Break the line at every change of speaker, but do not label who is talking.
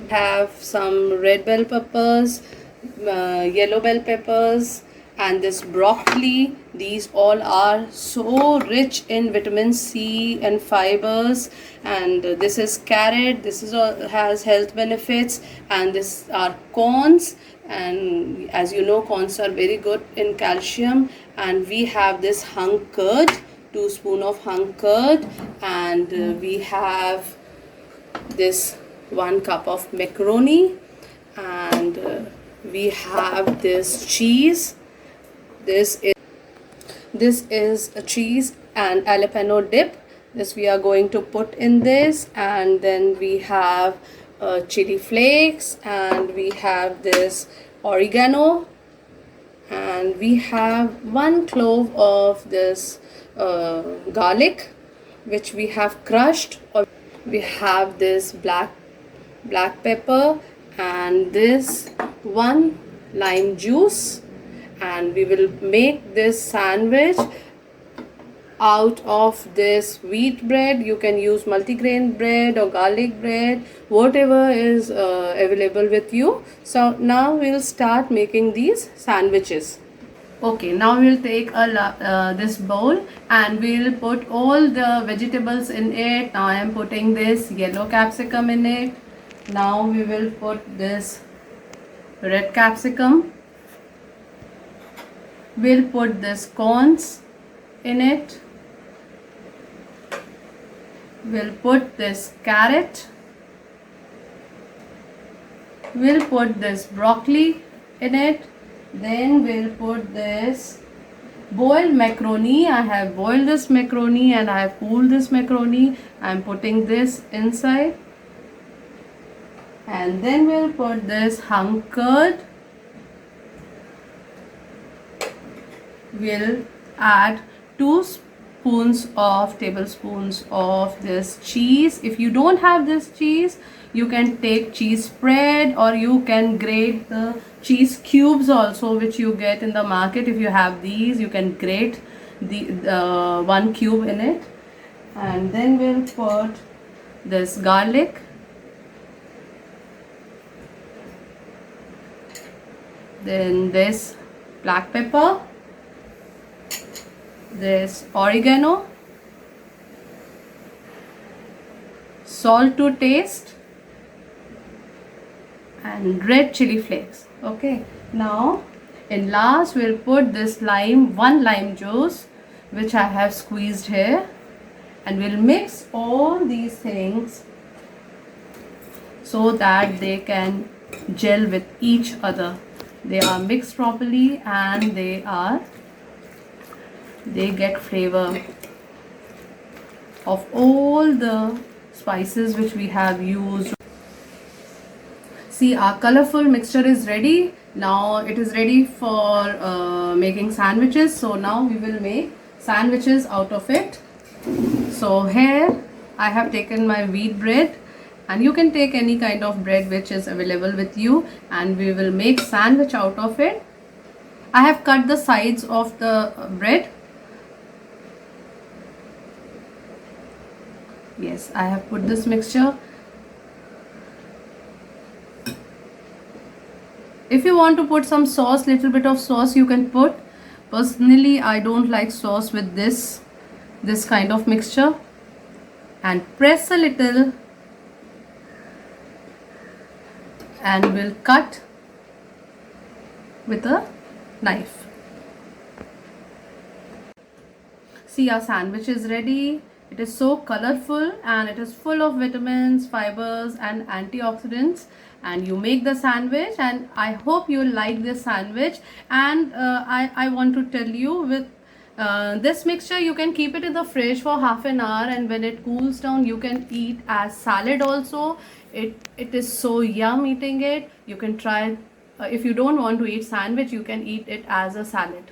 Have some red bell peppers, yellow bell peppers, and this broccoli. These all are so rich in vitamin C and fibers. And this is carrot. This is all has health benefits. And this are corns. And as you know, corns are very good in calcium. And we have this hung curd, 2 spoon of hung curd, and we have this 1 cup of macaroni, and we have this cheese. This is a cheese and jalapeno dip. This we are going to put in this, and then we have chili flakes, and we have this oregano, and we have 1 clove of this garlic, which we have crushed. Or we have this black pepper, and this 1 lime juice, and we will make this sandwich out of this wheat bread. You can use multigrain bread or garlic bread, whatever is available with you. So now we'll start making these sandwiches. Okay, now we'll take this bowl, and we'll put all the vegetables in it. Now I am putting this yellow capsicum in it. Now we will put this red capsicum. We'll put this corns in it. We'll put this carrot. We'll put this broccoli in it. Then we'll put this boiled macaroni. I have boiled this macaroni and I have cooled this macaroni. I'm putting this inside. And then we'll put this hung curd. We'll add 2 tablespoons of this cheese. If you don't have this cheese, you can take cheese spread, or you can grate the cheese cubes also, which you get in the market. If you have these, you can grate the 1 cube in it. And then we'll put this garlic, then this black pepper, this oregano, salt to taste, and red chili flakes. Okay, now in last we'll put this 1 lime juice, which I have squeezed here, and we'll mix all these things so that they can gel with each other. They are mixed properly, and they get flavor of all the spices which we have used. See, our colorful mixture is ready. Now it is ready for making sandwiches. So now we will make sandwiches out of it. So here I have taken my wheat bread, and you can take any kind of bread which is available with you, and we will make sandwich out of it. I have cut the sides of the bread. Yes, I have put this mixture. If you want to put some sauce, little bit of sauce you can put. Personally, I don't like sauce with this kind of mixture. And press a little, and we'll cut with a knife. See, our sandwich is ready. It is so colorful, and it is full of vitamins, fibers, and antioxidants. And you make the sandwich, and I hope you like this sandwich. And I want to tell you, with this mixture you can keep it in the fridge for half an hour, and when it cools down you can eat as salad also. It is so yum eating it. You can try if you don't want to eat sandwich, you can eat it as a salad.